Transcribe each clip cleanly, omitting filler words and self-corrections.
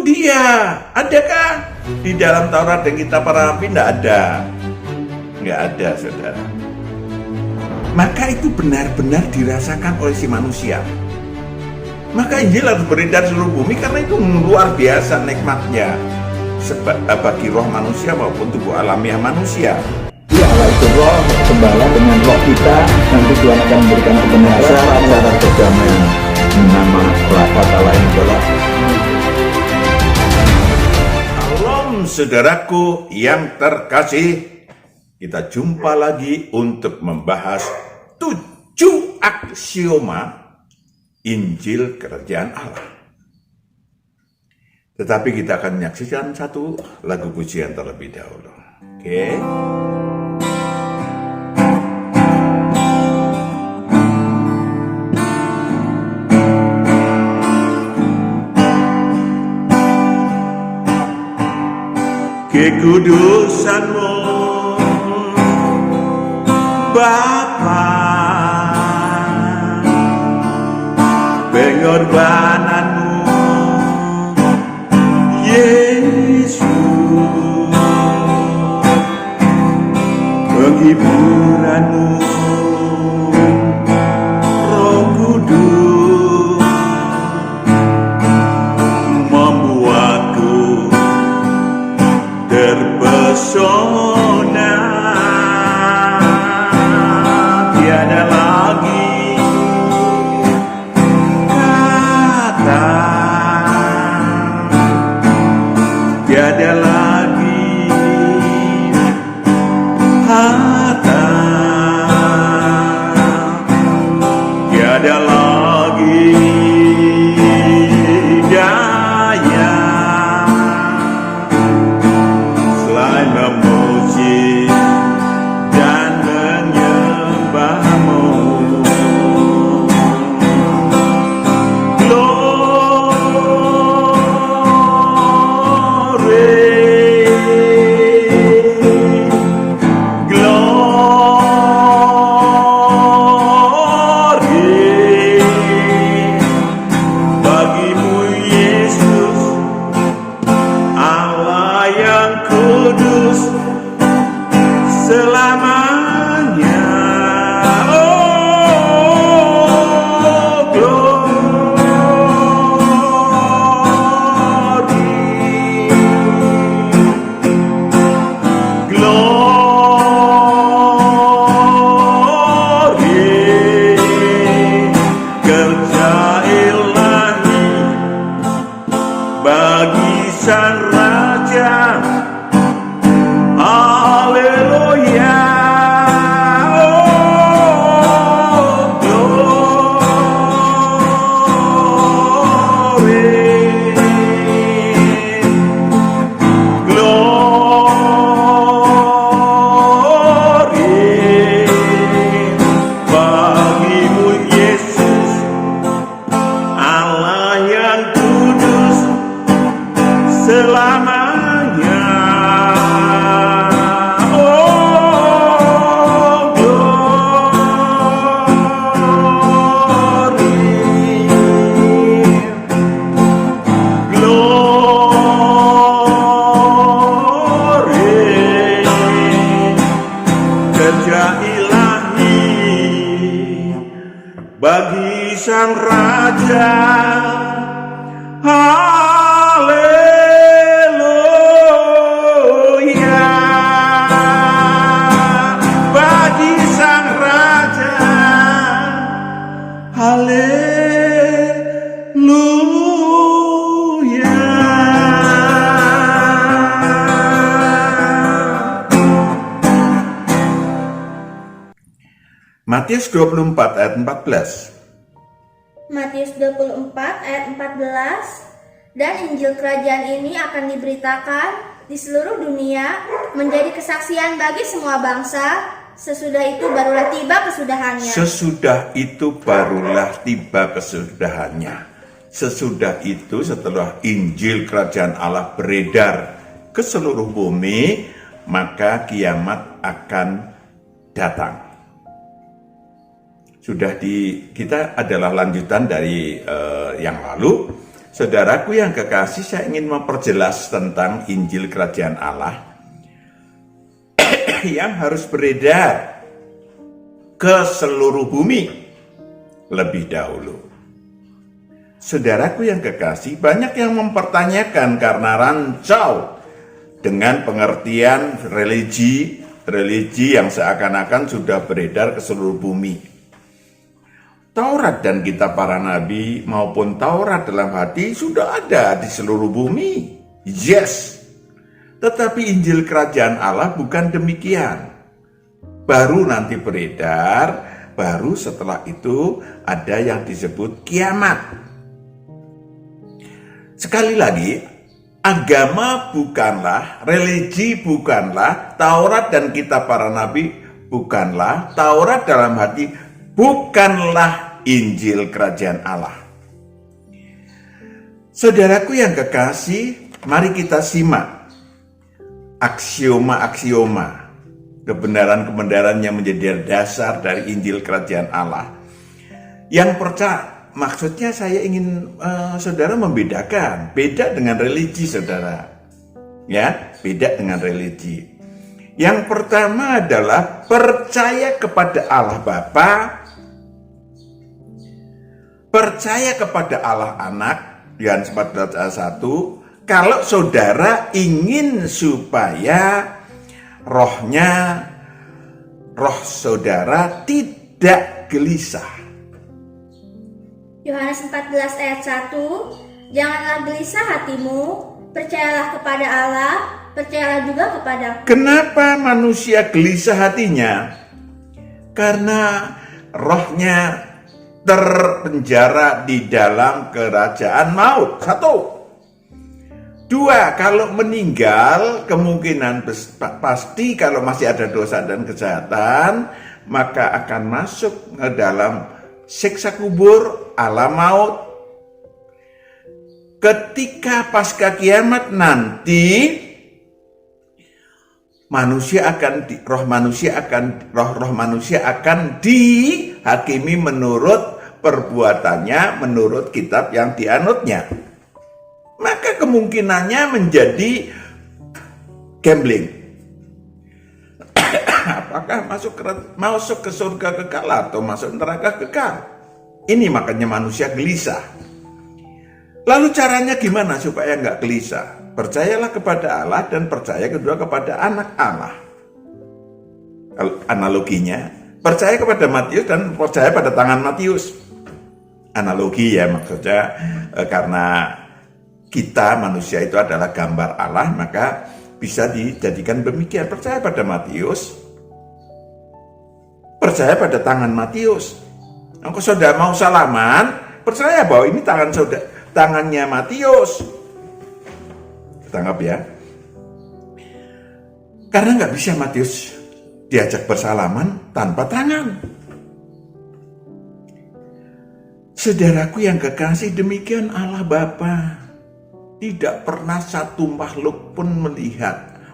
Itu dia. Adakah di dalam Taurat dan kitab para nabi? Tidak ada. Nggak ada, saudara. Maka itu benar-benar dirasakan oleh si manusia. Maka Injil harus beredar seluruh bumi karena itu luar biasa nikmatnya bagi roh manusia maupun tubuh alamiah manusia. Ya Allah itu roh, gembala dengan roh kita, nanti Tuhan akan memberikan kebenaran, cara berdamai. Nama kata lain adalah Shalom saudaraku yang terkasih. Kita jumpa lagi untuk membahas 7 aksioma Injil Kerajaan Allah. Tetapi kita akan menyaksikan satu lagu pujian terlebih dahulu. Oke. Kekudusanmu Bapa, pengorbananmu Yesus, penghiburanmu Roh Kudus, membuatku terpesona. Tiada lagi kata, tiada lagi harta, tiada lagi daya selain memuji dan menyembahmu. Bagimu Yesus, Allah yang kudus selamanya. Oh, glory, kerja ilahi bagi Sang Raja. Haleluya. Oh, glory, glory, bagimu Yesus, Allah yang kudus selamanya. Oh, glory, kerja ilahi bagi Sang Raja. Haleluya, bagi Sang Raja. Haleluya. Matius 24 ayat 14. Matius 24 ayat 14. Dan Injil Kerajaan ini akan diberitakan di seluruh dunia menjadi kesaksian bagi semua bangsa. Sesudah itu barulah tiba kesudahannya. Sesudah itu barulah tiba kesudahannya. Sesudah itu, setelah Injil Kerajaan Allah beredar ke seluruh bumi, maka kiamat akan datang. Kita adalah lanjutan dari yang lalu. Saudaraku yang kekasih, saya ingin memperjelas tentang Injil Kerajaan Allah yang harus beredar ke seluruh bumi lebih dahulu. Saudaraku yang kekasih, banyak yang mempertanyakan karena rancau dengan pengertian religi yang seakan-akan sudah beredar ke seluruh bumi. Taurat dan kitab para nabi maupun Taurat dalam hati sudah ada di seluruh bumi. Yes. Tetapi Injil Kerajaan Allah bukan demikian. Baru nanti beredar, baru setelah itu ada yang disebut kiamat. Sekali lagi, agama bukanlah, religi bukanlah, Taurat dan kitab para nabi bukanlah, Taurat dalam hati bukanlah Injil Kerajaan Allah. Saudaraku yang kekasih, mari kita simak aksioma-aksioma, kebenaran-kebenaran yang menjadi dasar dari Injil Kerajaan Allah. Yang percaya, maksudnya saya ingin saudara membedakan, beda dengan religi saudara. Ya, beda dengan religi. Yang pertama adalah percaya kepada Allah Bapa, percaya kepada Allah Anak, Yohanes 14 ayat 1. Kalau saudara ingin supaya roh saudara tidak gelisah. Yohanes 14 ayat 1, janganlah gelisah hatimu, percayalah kepada Allah, percayalah juga kepada aku. Kenapa manusia gelisah hatinya? Karena rohnya terpenjara di dalam kerajaan maut. 1. 2, kalau meninggal kemungkinan pasti kalau masih ada dosa dan kejahatan, maka akan masuk ke dalam siksa kubur, alam maut. Ketika pasca kiamat nanti, roh manusia akan dihakimi menurut perbuatannya, menurut kitab yang dianutnya. Maka kemungkinannya menjadi gambling. Apakah masuk ke surga kekal atau masuk neraka kekal? Ini makanya manusia gelisah. Lalu caranya gimana supaya nggak gelisah? Percayalah kepada Allah dan percaya kedua kepada anak Allah. Analoginya, percaya kepada Matius dan percaya pada tangan Matius. Analogi ya maksudnya, karena kita manusia itu adalah gambar Allah, maka bisa dijadikan demikian. Percaya pada Matius, percaya pada tangan Matius. Kalau saudara mau salaman, percaya bahwa ini tangannya Matius. Tanggap ya. Karena nggak bisa Matius diajak bersalaman tanpa tangan. Saudaraku yang kekasih, demikian Allah Bapa. Tidak pernah satu makhluk pun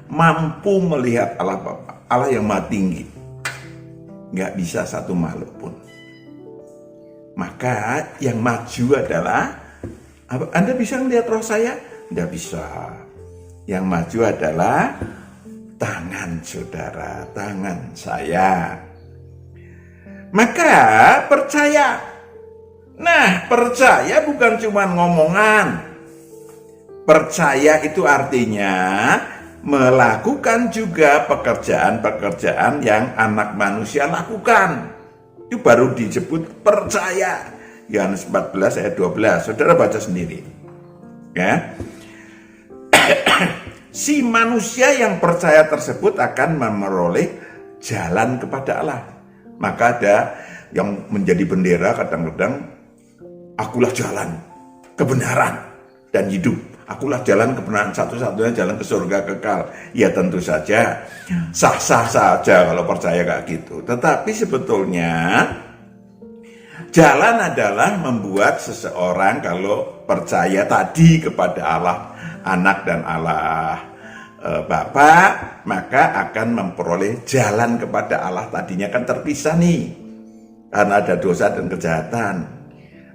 mampu melihat Allah Bapa, Allah yang maha tinggi. Nggak bisa satu makhluk pun. Maka yang maju adalah, Anda bisa melihat roh saya? Nggak bisa. Yang maju adalah tangan saudara, tangan saya. Maka percaya. Nah, percaya bukan cuma ngomongan. Percaya itu artinya melakukan juga pekerjaan-pekerjaan yang anak manusia lakukan. Itu baru disebut percaya. Yohanes 14 ayat 12. Saudara baca sendiri. Ya. Si manusia yang percaya tersebut akan memperoleh jalan kepada Allah. Maka ada yang menjadi bendera kadang-kadang, akulah jalan, kebenaran, dan hidup. Akulah jalan kebenaran, satu-satunya jalan ke surga kekal. Ya tentu saja, sah-sah saja kalau percaya kayak gitu. Tetapi sebetulnya jalan adalah membuat seseorang kalau percaya tadi kepada Allah Anak dan Allah Bapa, maka akan memperoleh jalan kepada Allah. Tadinya kan terpisah nih, karena ada dosa dan kejahatan.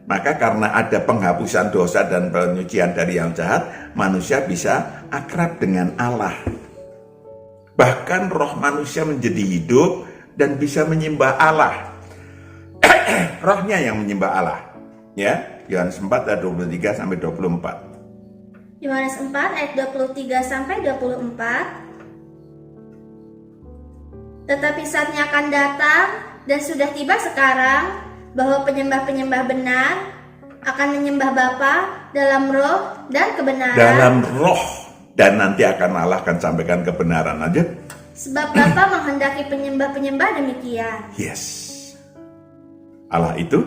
Maka karena ada penghapusan dosa dan penyucian dari yang jahat, manusia bisa akrab dengan Allah. Bahkan roh manusia menjadi hidup dan bisa menyembah Allah. Rohnya yang menyembah Allah. Ya, Yohanes 4 ayat 23 sampai 24. Yohanes 4 ayat 23 sampai 24. Tetapi saatnya akan datang dan sudah tiba sekarang bahwa penyembah-penyembah benar akan menyembah Bapa dalam roh dan kebenaran. Dalam roh, dan nanti Allah akan sampaikan kebenaran aja. Sebab Bapa menghendaki penyembah-penyembah demikian. Yes. Allah itu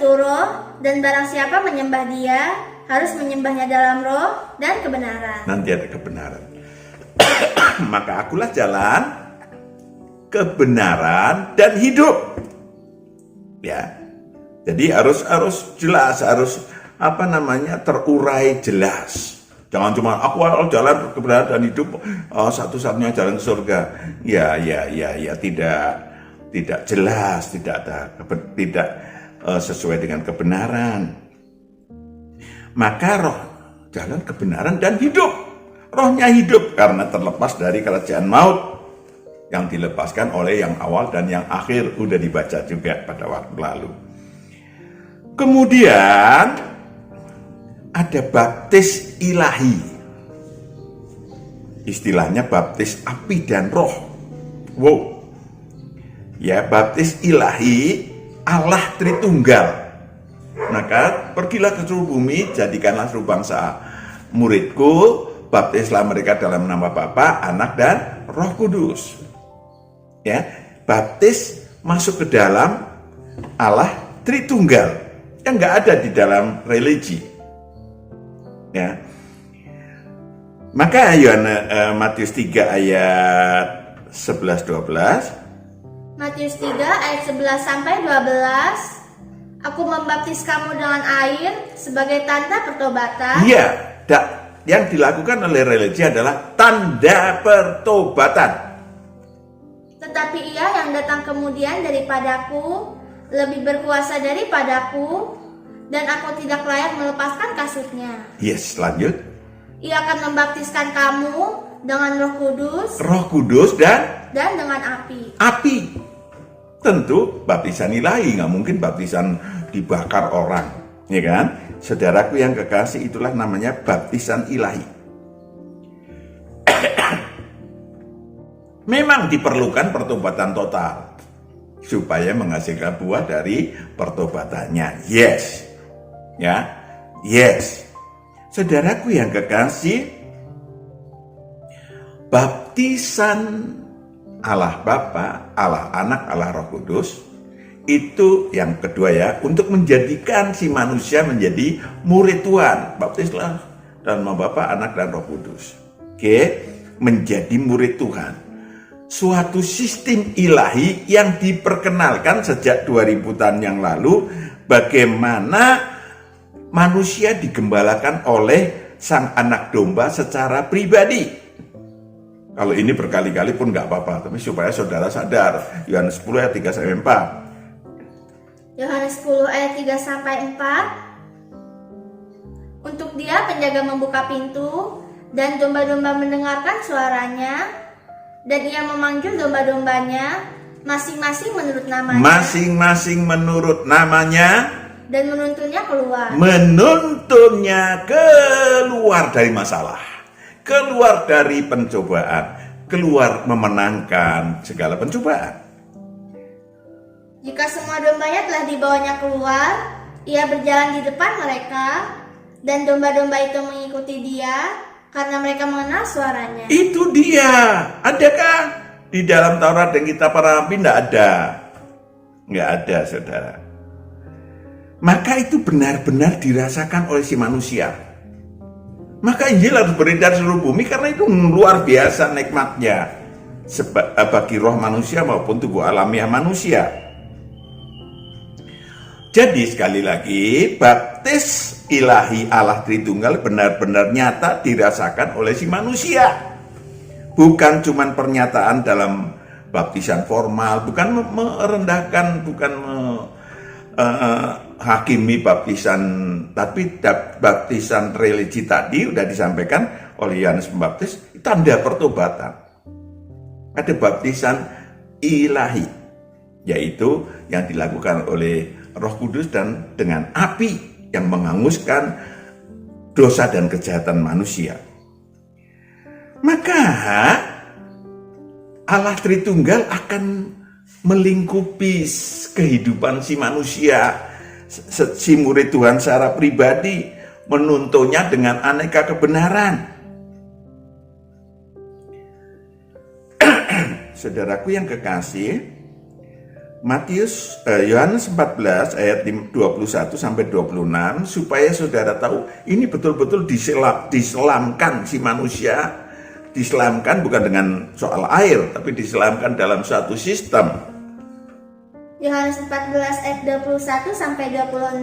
roh, dan barang siapa menyembah Dia harus menyembahnya dalam roh dan kebenaran. nanti ada kebenaran. Maka akulah jalan, kebenaran, dan hidup. Ya, jadi harus jelas, harus terurai jelas. Jangan cuma aku jalan kebenaran dan hidup, satu-satunya jalan ke surga. Ya, tidak jelas, tidak sesuai dengan kebenaran. Maka roh jalan kebenaran dan hidup. Rohnya hidup karena terlepas dari kerajaan maut yang dilepaskan oleh yang awal dan yang akhir. Udah dibaca juga pada waktu lalu. Kemudian ada baptis ilahi. Istilahnya baptis api dan roh. Wow. Ya, baptis ilahi, Allah Tritunggal. Maka pergilah ke seluruh bumi, jadikanlah seluruh bangsa muridku, baptislah mereka dalam nama Bapa, Anak, dan Roh Kudus. Ya, baptis masuk ke dalam Allah Tritunggal yang nggak ada di dalam religi. Ya, maka Matius 3 ayat 11-12. Matius 3 ayat 11 sampai 12. Aku membaptis kamu dengan air sebagai tanda pertobatan. Iya, yang dilakukan oleh religi adalah tanda pertobatan. Tetapi Ia yang datang kemudian daripadaku lebih berkuasa daripadaku, dan aku tidak layak melepaskan kasutnya. Yes, lanjut. Ia akan membaptiskan kamu dengan Roh Kudus dan dengan api. Api. Tentu baptisan ilahi, nggak mungkin baptisan dibakar orang, ya kan? Saudaraku yang kekasih, itulah namanya baptisan ilahi. Memang diperlukan pertobatan total supaya menghasilkan buah dari pertobatannya. Yes. Ya. Yes. Saudaraku yang kekasih, baptisan Allah Bapa, Allah Anak, Allah Roh Kudus, itu yang kedua ya, untuk menjadikan si manusia menjadi murid Tuhan. Baptislah dalam nama Bapa, Anak, dan Roh Kudus. Oke, menjadi murid Tuhan. Suatu sistem ilahi yang diperkenalkan sejak 2000 tahun yang lalu, bagaimana manusia digembalakan oleh Sang Anak Domba secara pribadi. Kalau ini berkali-kali pun nggak apa-apa, tapi supaya saudara sadar. Yohanes 10 ayat 3 sampai 4. Yohanes 10 ayat 3 sampai 4. Untuk Dia penjaga membuka pintu, dan domba-domba mendengarkan suaranya, dan Ia memanggil domba-dombanya masing-masing menurut namanya. Masing-masing menurut namanya. Dan menuntunnya keluar. Menuntunnya keluar dari masalah, keluar dari pencobaan, keluar memenangkan segala pencobaan. Jika semua dombanya telah dibawanya keluar, Ia berjalan di depan mereka, dan domba-domba itu mengikuti Dia karena mereka mengenal suaranya. Itu dia. Adakah di dalam Taurat dan kitab para nabi? Tidak ada. Nggak ada, saudara. Maka itu benar-benar dirasakan oleh si manusia. Maka Injil harus beredar seluruh bumi karena itu luar biasa nikmatnya bagi roh manusia maupun tubuh alamiah manusia. Jadi sekali lagi, baptis ilahi Allah Tritunggal benar-benar nyata dirasakan oleh si manusia. Bukan cuma pernyataan dalam baptisan formal, bukan merendahkan, bukan menghakimi baptisan, tapi baptisan religi tadi udah disampaikan oleh Yohanes Pembaptis, tanda pertobatan. Ada baptisan ilahi, yaitu yang dilakukan oleh Roh Kudus dan dengan api yang menghanguskan dosa dan kejahatan manusia. Maka Allah Tritunggal akan melingkupi kehidupan si manusia, si murid Tuhan secara pribadi, menuntunnya dengan aneka kebenaran. Saudaraku yang kekasih, Yohanes 14 ayat 21 sampai 26, supaya saudara tahu ini betul-betul diselamkan si manusia. Diselamkan bukan dengan soal air, tapi diselamkan dalam suatu sistem. Yohanes 14 ayat 21 sampai 26,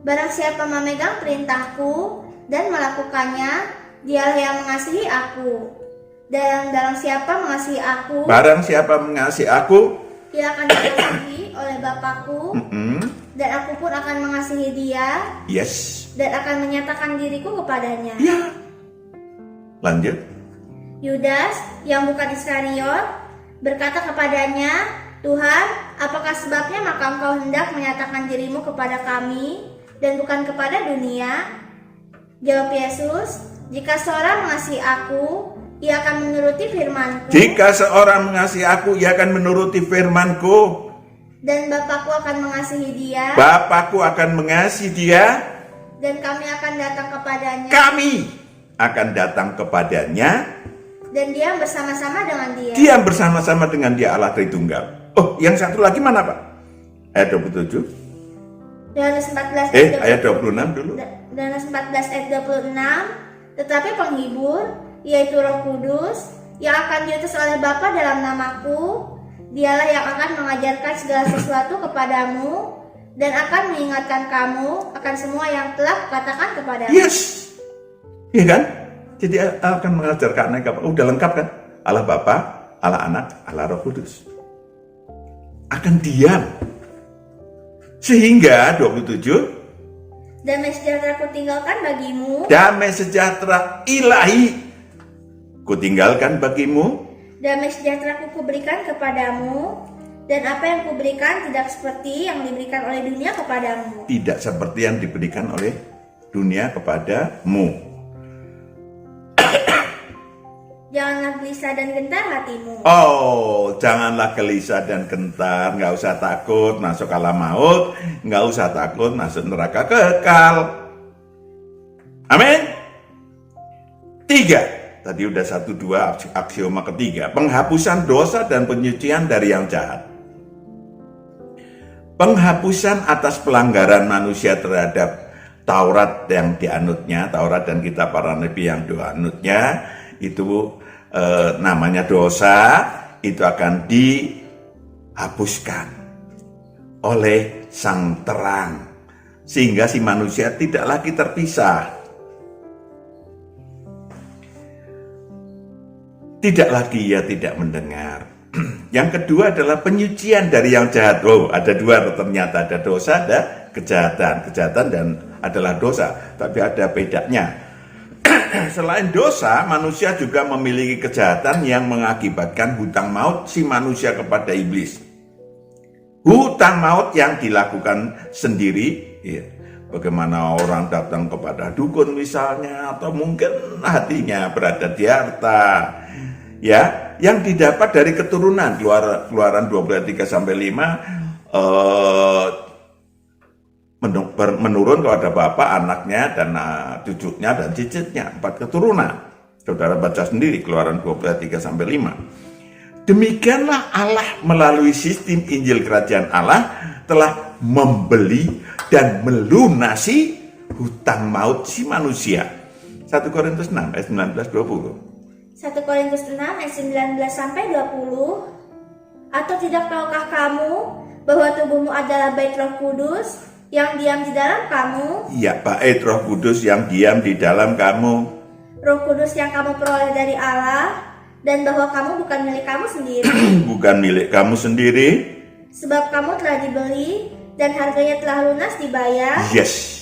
barang siapa memegang perintahku dan melakukannya, dialah yang mengasihi aku. Dan barang siapa mengasihi aku, ia akan dikasihi oleh Bapakku, dan aku pun akan mengasihi dia, dan akan menyatakan diriku kepadanya. Ya. Lanjut. Yudas, yang bukan Iskariot, berkata kepadanya, Tuhan, apakah sebabnya maka engkau hendak menyatakan dirimu kepada kami dan bukan kepada dunia? Jawab Yesus, jika seorang mengasihi aku, ia akan menuruti firman-Ku. Jika seorang mengasihi aku, ia akan menuruti firman-Ku. Dan Bapakku akan mengasihi dia. Bapakku akan mengasihi dia. Dan kami akan datang kepadanya. Kami akan datang kepadanya. Dan diam bersama-sama dengan dia. Diam bersama-sama dengan dia, Allah Tritunggal. Oh, yang satu lagi mana, Pak? Ayat 27. Yohanes 14 ayat 26 dulu. Yohanes 14 ayat 26. Tetapi penghibur, yaitu Roh Kudus, yang akan diutus oleh Bapa dalam namaku, dialah yang akan mengajarkan segala sesuatu kepadamu dan akan mengingatkan kamu akan semua yang telah kukatakan kepadamu. Yes. Iya kan? Jadi akan mengajarkan udah lengkap kan? Allah Bapa, Allah Anak, Allah Roh Kudus. Akan diam. Sehingga 27, damai sejahtera kutinggalkan bagimu. Damai sejahtera ilahi kutinggalkan bagimu. Damai sejahtera kuberikan kepadamu. Dan apa yang kuberikan tidak seperti yang diberikan oleh dunia kepadamu. Tidak seperti yang diberikan oleh dunia kepadamu. Janganlah gelisah dan gentar hatimu. Oh, janganlah gelisah dan gentar. Nggak usah takut masuk alam maut. Nggak usah takut masuk neraka kekal. Amin. 3. Tadi udah 1-2 aksioma ketiga. Penghapusan dosa dan penyucian dari yang jahat. Penghapusan atas pelanggaran manusia terhadap Taurat yang dianutnya, Taurat dan kitab para nabi yang dianutnya, itu namanya dosa, itu akan dihapuskan oleh Sang Terang, sehingga si manusia tidak lagi terpisah, tidak lagi ia tidak mendengar. Yang kedua adalah penyucian dari yang jahat. Oh, ada dua ternyata, ada dosa, ada kejahatan. Kejahatan dan adalah dosa, tapi ada bedanya. Selain dosa, manusia juga memiliki kejahatan yang mengakibatkan hutang maut si manusia kepada iblis. Hutang maut yang dilakukan sendiri, ya. Bagaimana orang datang kepada dukun misalnya, atau mungkin hatinya berada di harta, ya, yang didapat dari keturunan. Keluaran 12:3-5 menurun kepada bapak, anaknya, dan cucunya, dan cicitnya, 4 keturunan. Saudara baca sendiri Keluaran 12:3-5. Demikianlah Allah melalui sistem Injil Kerajaan Allah telah membeli dan melunasi hutang maut si manusia. 1 Korintus 6 ayat 19-20. 1 Korintus 6 ayat 19-20. Atau tidak tahukah kamu bahwa tubuhmu adalah bait Roh Kudus yang diam di dalam kamu? Ya, bait Roh Kudus yang diam di dalam kamu. Roh Kudus yang kamu peroleh dari Allah, dan bahwa kamu bukan milik kamu sendiri. Bukan milik kamu sendiri. Sebab kamu telah dibeli dan harganya telah lunas dibayar. Yes.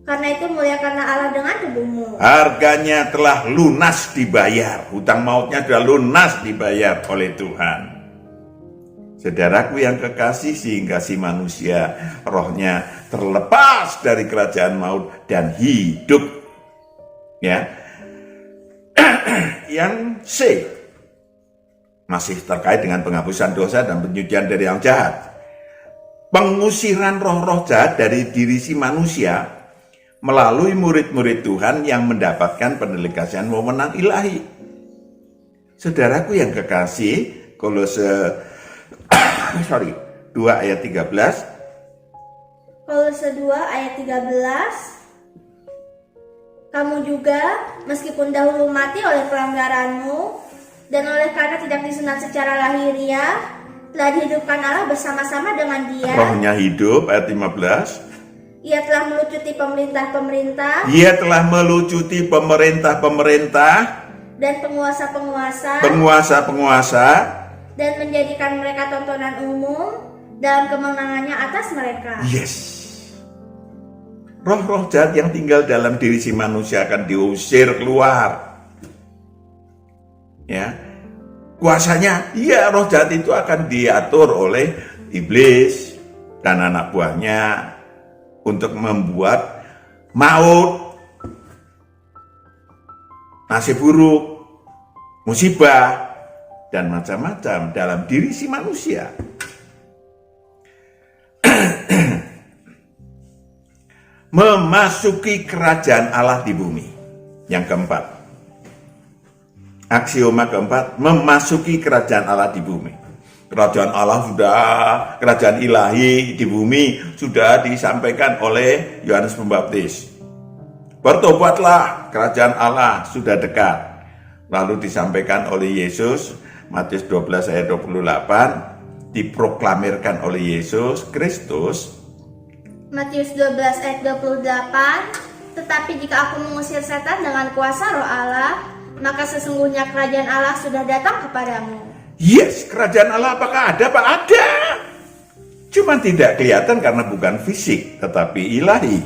Karena itu muliakanlah Allah dengan tubuhmu. Harganya telah lunas dibayar. Hutang mautnya sudah lunas dibayar oleh Tuhan. Saudaraku yang kekasih, sehingga si manusia rohnya terlepas dari kerajaan maut dan hidup. Ya. Yang C masih terkait dengan penghapusan dosa dan penyucian dari yang jahat. Pengusiran roh-roh jahat dari diri si manusia melalui murid-murid Tuhan yang mendapatkan pendelegasian wewenang ilahi. Saudaraku yang kekasih, Kolose 2 ayat 13. Kolose 2 ayat 13. Kamu juga, meskipun dahulu mati oleh pelanggaranmu dan oleh karena tidak disunat secara lahiriah, telah dihidupkan Allah bersama-sama dengan Dia. Rohnya hidup ayat 15. Ia telah melucuti pemerintah-pemerintah Ia telah melucuti pemerintah-pemerintah dan penguasa-penguasa penguasa-penguasa dan menjadikan mereka tontonan umum dalam kemenangannya atas mereka. Yes. Roh-roh jahat yang tinggal dalam diri si manusia akan diusir keluar. Ya. Kuasanya, ya roh jahat itu akan diatur oleh iblis dan anak buahnya untuk membuat maut, nasib buruk, musibah, dan macam-macam dalam diri si manusia. Memasuki kerajaan Allah di bumi. Yang keempat, aksioma keempat, memasuki kerajaan Allah di bumi. Kerajaan Allah sudah, kerajaan ilahi di bumi sudah disampaikan oleh Yohanes Pembaptis. Bertobatlah, kerajaan Allah sudah dekat. Lalu disampaikan oleh Yesus, Matius 12 ayat 28, diproklamirkan oleh Yesus Kristus. Matius 12 ayat 28. Tetapi jika aku mengusir setan dengan kuasa roh Allah, maka sesungguhnya kerajaan Allah sudah datang kepadamu. Yes, kerajaan Allah apakah ada? Pak, ada. Cuma tidak kelihatan karena bukan fisik, tetapi ilahi.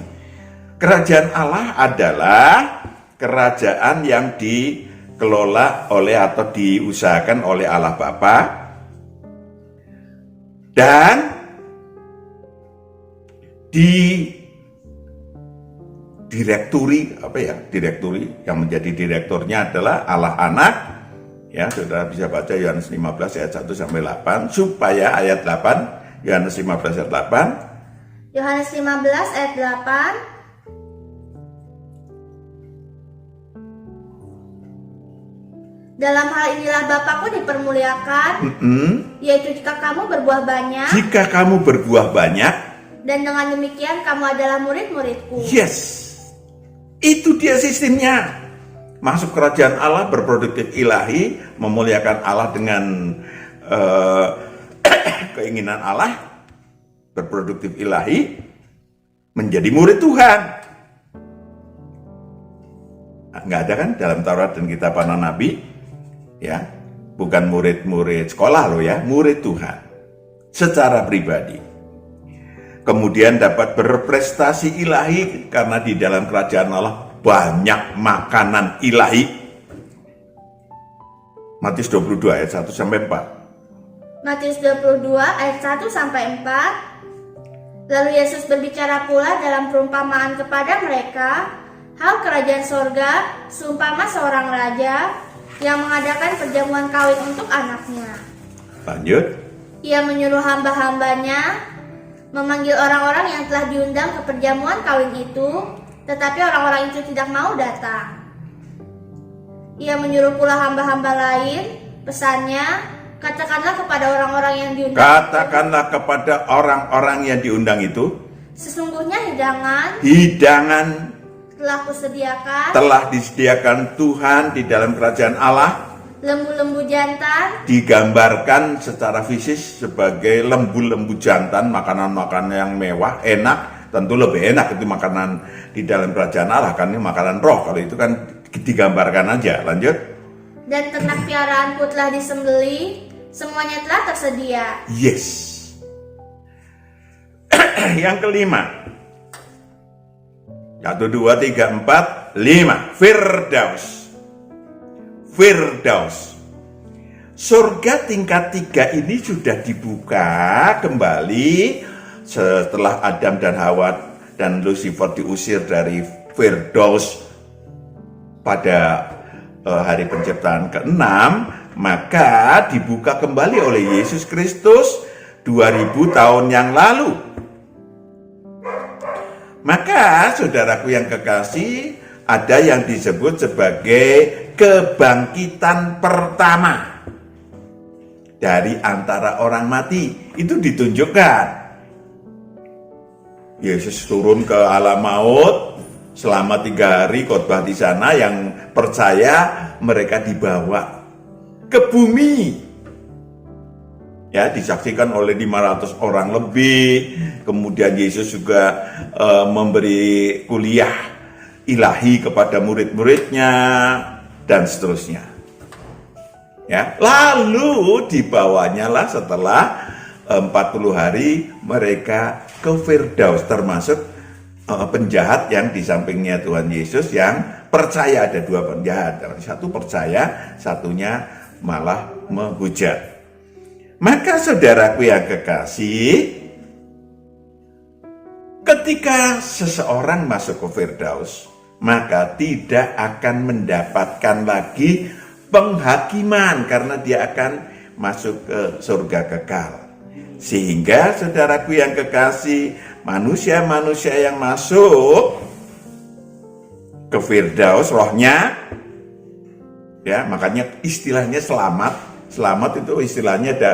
Kerajaan Allah adalah kerajaan yang dikelola oleh atau diusahakan oleh Allah Bapa dan direkturi yang menjadi direkturnya adalah Allah Anak. Ya, saudara bisa baca Yohanes 15 ayat 1 sampai 8 supaya ayat 8, Yohanes 15 ayat 8. Yohanes 15 ayat 8. Dalam hal inilah Bapakku dipermuliakan, yaitu jika kamu berbuah banyak. Jika kamu berbuah banyak, dan dengan demikian kamu adalah murid-muridku. Yes, itu dia sistemnya. Masuk kerajaan Allah, berproduktif ilahi, memuliakan Allah dengan keinginan Allah, berproduktif ilahi, menjadi murid Tuhan. Nggak ada kan dalam Taurat dan kitab para nabi, ya, bukan murid-murid sekolah loh ya, murid Tuhan secara pribadi. Kemudian dapat berprestasi ilahi karena di dalam kerajaan Allah banyak makanan ilahi. Matius 22 ayat 1 sampai 4. Matius 22 ayat 1 sampai 4. Lalu Yesus berbicara pula dalam perumpamaan kepada mereka, hal kerajaan sorga seumpama seorang raja yang mengadakan perjamuan kawin untuk anaknya. Lanjut. Ia menyuruh hamba-hambanya memanggil orang-orang yang telah diundang ke perjamuan kawin itu, tetapi orang-orang itu tidak mau datang. Ia menyuruh pula hamba-hamba lain, pesannya, katakanlah kepada orang-orang yang diundang. Katakanlah kepada orang-orang yang diundang itu, sesungguhnya hidangan telah disediakan Tuhan di dalam kerajaan Allah. Lembu-lembu jantan digambarkan secara fisik sebagai lembu-lembu jantan, makanan-makanan yang mewah, enak. Tentu lebih enak itu makanan di dalam kerajaan Allah, kan ini makanan roh. Kalau itu kan digambarkan aja. Lanjut. Dan ternak piaraanku telah disembelih, semuanya telah tersedia. Yes. Yang kelima. 1, 2, 3, 4, 5. Firdaus. Firdaus. Surga tingkat 3 ini sudah dibuka kembali setelah Adam dan Hawa dan Lucifer diusir dari Firdaus pada hari penciptaan ke-6, maka dibuka kembali oleh Yesus Kristus 2000 tahun yang lalu. Maka saudaraku yang kekasih, ada yang disebut sebagai kebangkitan pertama dari antara orang mati. Itu ditunjukkan Yesus turun ke alam maut selama 3 hari khotbah di sana. Yang percaya mereka dibawa ke bumi, ya, disaksikan oleh 500 orang lebih. Kemudian Yesus juga memberi kuliah ilahi kepada murid-muridnya dan seterusnya. Ya, lalu dibawanya lah setelah 40 hari mereka ke Firdaus, termasuk penjahat yang di sampingnya Tuhan Yesus yang percaya. Ada 2 penjahat, satu percaya, satunya malah menghujat. Maka saudaraku yang kekasih, ketika seseorang masuk ke Firdaus, maka tidak akan mendapatkan lagi penghakiman karena dia akan masuk ke surga kekal. Sehingga saudaraku yang kekasih, manusia-manusia yang masuk ke Firdaus rohnya, ya, makanya istilahnya selamat. Selamat itu istilahnya ada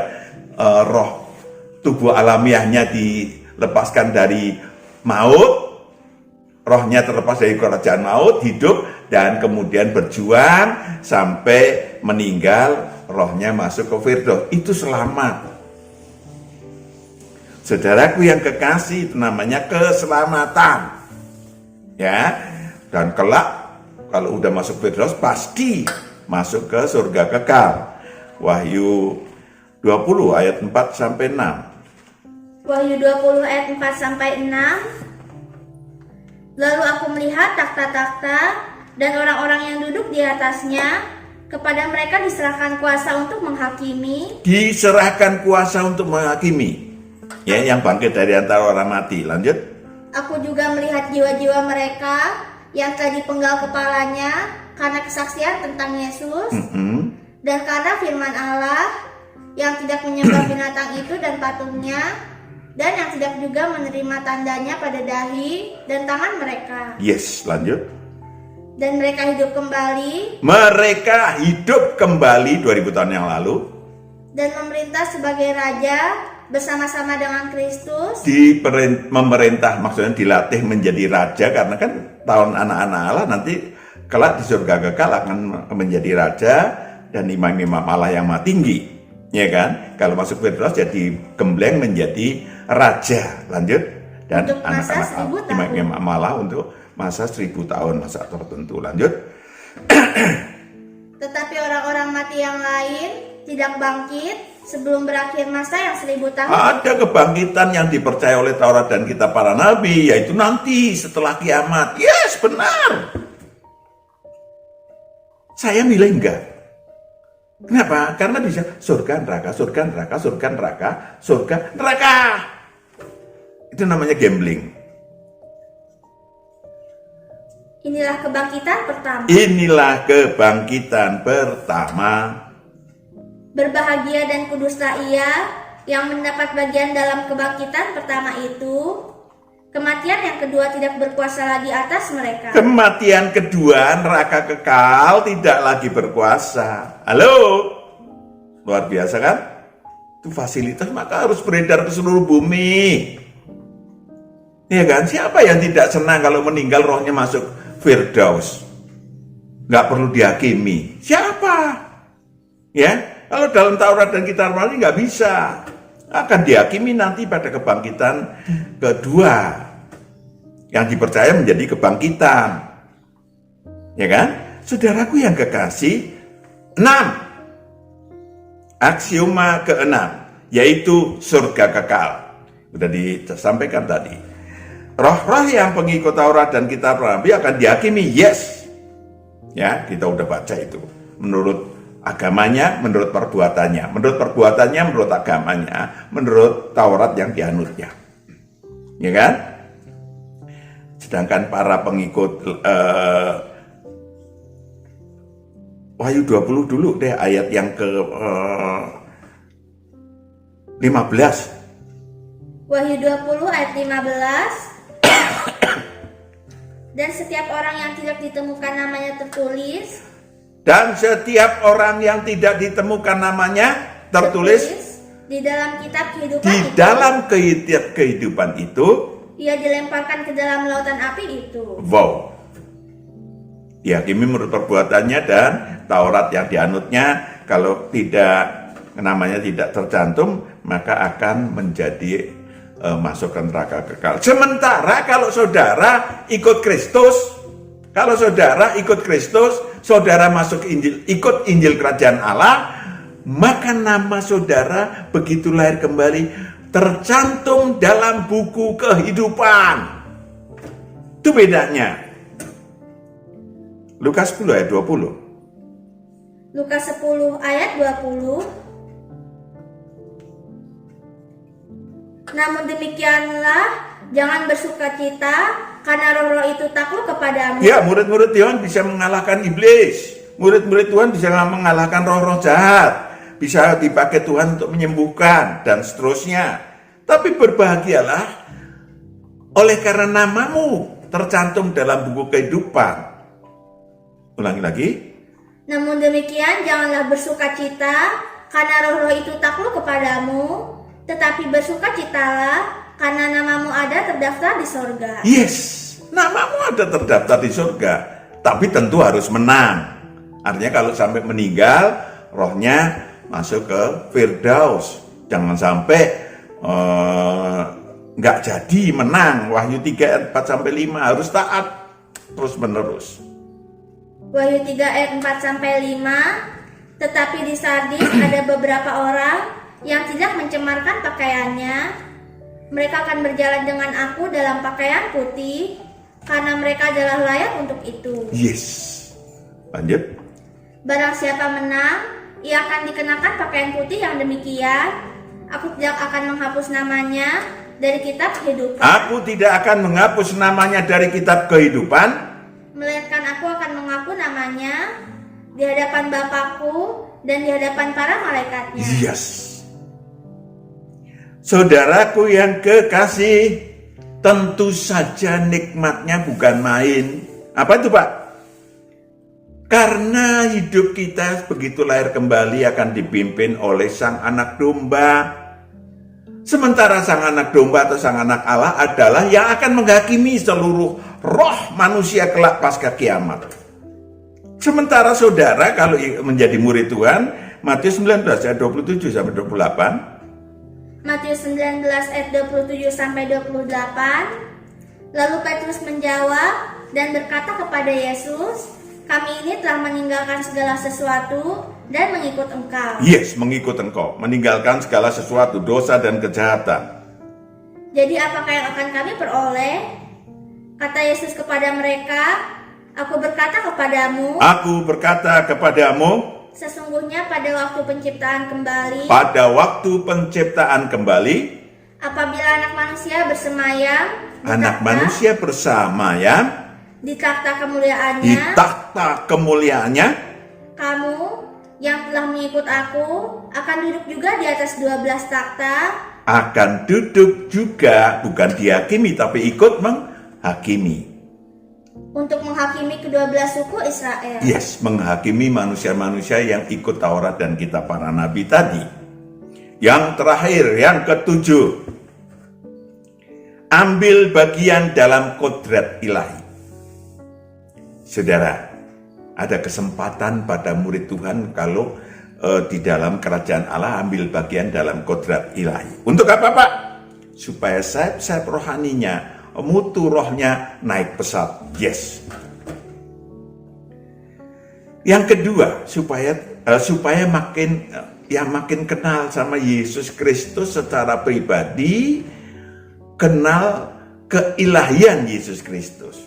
roh tubuh alamiahnya dilepaskan dari maut, rohnya terlepas dari kerajaan maut, hidup dan kemudian berjuang sampai meninggal, rohnya masuk ke Firdaus. Itu selamat. Saudaraku yang kekasih, itu namanya keselamatan. Ya. Dan kelak kalau udah masuk Firdaus pasti masuk ke surga kekal. Wahyu 20 ayat 4 sampai 6. Wahyu 20 ayat 4 sampai 6. Lalu aku melihat takhta-takhta dan orang-orang yang duduk di atasnya, kepada mereka diserahkan kuasa untuk menghakimi. Diserahkan kuasa untuk menghakimi. Ya, yang bangkit dari antara orang mati. Lanjut. Aku juga melihat jiwa-jiwa mereka yang telah dipenggal kepalanya karena kesaksian tentang Yesus dan karena firman Allah, yang tidak menyembah binatang itu dan patungnya, dan yang tidak juga menerima tandanya pada dahi dan tangan mereka. Yes, lanjut. Dan mereka hidup kembali. Mereka hidup kembali 2000 tahun yang lalu. Dan memerintah sebagai raja bersama-sama dengan Kristus. Memerintah maksudnya dilatih menjadi raja, karena kan tahun anak-anak Allah nanti kelak di surga kekal akan menjadi raja dan imam-imam Allah yang maha tinggi, ya kan? Kalau masuk Firdaus jadi gembleng menjadi raja. Lanjut. Dan untuk masa anak-anak 1000 tahun. imam Allah untuk masa 1000 tahun, masa tertentu. Lanjut. Tetapi orang-orang mati yang lain tidak bangkit sebelum berakhir masa yang 1000 tahun. Ada kebangkitan yang dipercaya oleh Taurat dan kitab para nabi, yaitu nanti setelah kiamat. Yes, benar. Saya milih enggak. Kenapa? Karena bisa surga neraka, surga neraka, surga neraka, surga neraka. Itu namanya gambling. Inilah kebangkitan pertama. Inilah kebangkitan pertama. Berbahagia dan kuduslah ia yang mendapat bagian dalam kebangkitan pertama itu. Kematian yang kedua tidak berkuasa lagi atas mereka. Kematian kedua, neraka kekal, tidak lagi berkuasa. Halo? Luar biasa kan? Itu fasilitas, maka harus beredar ke seluruh bumi. Iya kan? Siapa yang tidak senang kalau meninggal rohnya masuk Firdaus? Nggak perlu dihakimi. Siapa? Ya, kalau dalam Taurat dan kitab Mali nggak bisa. Akan dihakimi nanti pada kebangkitan kedua yang dipercaya menjadi kebangkitan, ya kan? Saudaraku yang kekasih, 6 aksioma ke-6 yaitu surga kekal. Sudah disampaikan tadi. Roh-roh yang pengikut Taurat dan kitab Nabi akan dihakimi, yes. Ya, kita udah baca itu. Menurut agamanya, menurut perbuatannya. Menurut perbuatannya, menurut agamanya, menurut Taurat yang dianutnya. Ya kan? Sedangkan para pengikut Wahyu 20 dulu deh, ayat yang ke 15. Wahyu 20 ayat 15. Dan setiap orang yang tidak ditemukan namanya tertulis. Dan setiap orang yang tidak ditemukan namanya tertulis di dalam kitab kehidupan di itu. dalam kehidupan itu. Ia dilemparkan ke dalam lautan api itu. Wow. Dihakimi menurut perbuatannya dan Taurat yang dianutnya. Kalau tidak, namanya tidak tercantum, maka akan menjadi masuk ke neraka kekal. Sementara kalau saudara ikut Kristus, saudara masuk Injil, ikut Injil Kerajaan Allah, maka nama saudara begitu lahir kembali tercantum dalam buku kehidupan. Itu bedanya. Lukas 10 ayat 20. Lukas 10 ayat 20. Namun demikianlah, jangan bersukacita karena roh-roh itu takluk kepadamu. Ya, murid-murid Tuhan bisa mengalahkan iblis. Murid-murid Tuhan bisa mengalahkan roh-roh jahat. Bisa dipakai Tuhan untuk menyembuhkan dan seterusnya. Tapi berbahagialah oleh karena namamu tercantum dalam buku kehidupan. Ulangi lagi. Namun demikian, janganlah bersukacita karena roh-roh itu takluk kepadamu, tetapi bersukacitalah karena namamu ada terdaftar di sorga. Yes, namamu ada terdaftar di surga. Tapi tentu harus menang. Artinya kalau sampai meninggal, rohnya masuk ke Firdaus. Jangan sampai nggak jadi menang. Wahyu 3 ayat 4-5 harus taat terus menerus. Wahyu 3 ayat 4-5. Tetapi di Sardis ada beberapa orang yang tidak mencemarkan pakaiannya. Mereka akan berjalan dengan aku dalam pakaian putih, karena mereka adalah layak untuk itu. Yes. Lanjut. Barang siapa menang, ia akan dikenakan pakaian putih yang demikian. Aku tidak akan menghapus namanya dari kitab kehidupan. Aku tidak akan menghapus namanya dari kitab kehidupan, melainkan aku akan mengaku namanya di hadapan Bapakku dan di hadapan para malaikatnya. Yes. Saudaraku yang kekasih, tentu saja nikmatnya bukan main. Apa itu, Pak? Karena hidup kita begitu lahir kembali akan dipimpin oleh Sang Anak Domba. Sementara Sang Anak Domba atau Sang Anak Allah adalah yang akan menghakimi seluruh roh manusia kelak pasca kiamat. Sementara saudara kalau menjadi murid Tuhan, Matius 19 ayat 27 sampai 28. Matius 19 ayat 27 sampai 28. Lalu Petrus menjawab dan berkata kepada Yesus, kami ini telah meninggalkan segala sesuatu dan mengikut Engkau. Yes, mengikut Engkau, meninggalkan segala sesuatu, dosa dan kejahatan. Jadi apakah yang akan kami peroleh? Kata Yesus kepada mereka, aku berkata kepadamu, sesungguhnya pada waktu penciptaan kembali, apabila anak manusia bersemayam di takhta kemuliaannya, kamu yang telah mengikut aku akan duduk juga di atas 12 takhta. Akan duduk juga, bukan dihakimi tapi ikut menghakimi. Untuk menghakimi ke-12 suku Israel. Yes, menghakimi manusia-manusia yang ikut Taurat dan kitab para nabi tadi. Yang terakhir, yang ketujuh, ambil bagian dalam kodrat ilahi. Saudara, ada kesempatan pada murid Tuhan kalau di dalam kerajaan Allah ambil bagian dalam kodrat ilahi. Untuk apa, Pak? Supaya sayap-sayap rohaninya, mutu rohnya naik pesat. Yes. Yang kedua, supaya makin kenal sama Yesus Kristus secara pribadi, kenal keilahian Yesus Kristus.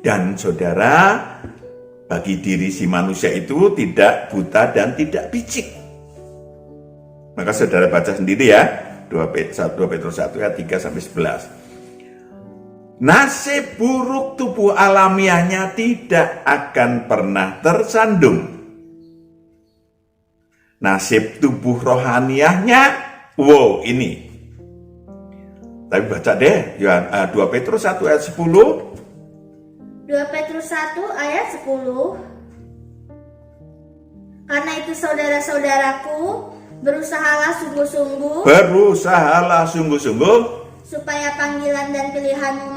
Dan saudara, bagi diri si manusia itu tidak buta dan tidak picik. Maka saudara baca sendiri ya, 2 Petrus 1 ayat 3-11. Nasib buruk tubuh alamiahnya tidak akan pernah tersandung. Nasib tubuh rohaniahnya, wow ini. Tapi baca deh, 2 Petrus 1 ayat 10. 2 Petrus 1 ayat 10. Karena itu saudara-saudaraku, berusahalah sungguh-sungguh supaya panggilan dan pilihanmu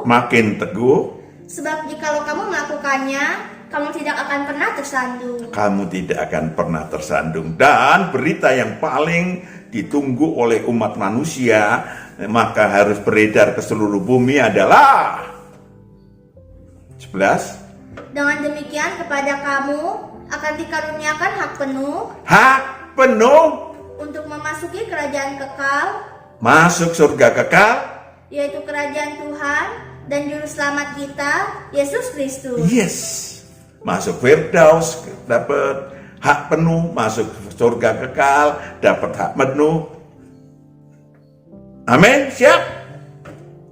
makin teguh. Sebab jikalau kamu melakukannya, kamu tidak akan pernah tersandung. Dan berita yang paling ditunggu oleh umat manusia, maka harus beredar ke seluruh bumi adalah 11. Dengan demikian kepada kamu akan dikaruniakan hak penuh untuk memasuki kerajaan kekal, masuk surga kekal, yaitu kerajaan Tuhan dan juru selamat kita, Yesus Kristus. Yes, masuk Firdaus dapat hak penuh, masuk surga kekal dapat hak penuh. Amin, siap.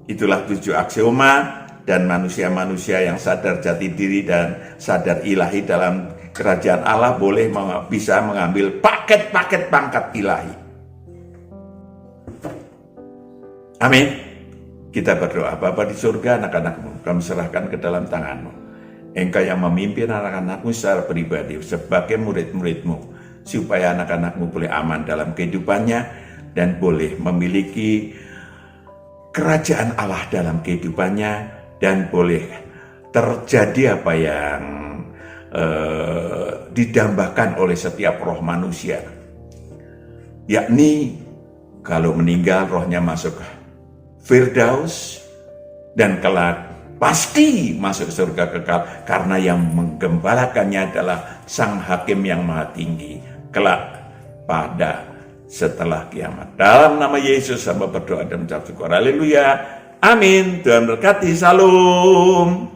Itulah 7 aksioma, dan manusia-manusia yang sadar jati diri dan sadar ilahi dalam kerajaan Allah bisa mengambil paket-paket pangkat ilahi. Amin. Kita berdoa. Bapa di surga, anak-anakmu kami serahkan ke dalam tanganmu. Engkau yang memimpin anak-anakmu secara pribadi sebagai murid-muridmu, supaya anak-anakmu boleh aman dalam kehidupannya dan boleh memiliki kerajaan Allah dalam kehidupannya, dan boleh terjadi apa yang didambakan oleh setiap roh manusia, yakni kalau meninggal rohnya masuk Firdaus dan kelak pasti masuk surga kekal, karena yang menggembalakannya adalah Sang Hakim yang Maha Tinggi kelak pada setelah kiamat. Dalam nama Yesus hamba berdoa dan mengucap syukur. Haleluya. Amin. Tuhan berkati. Salam.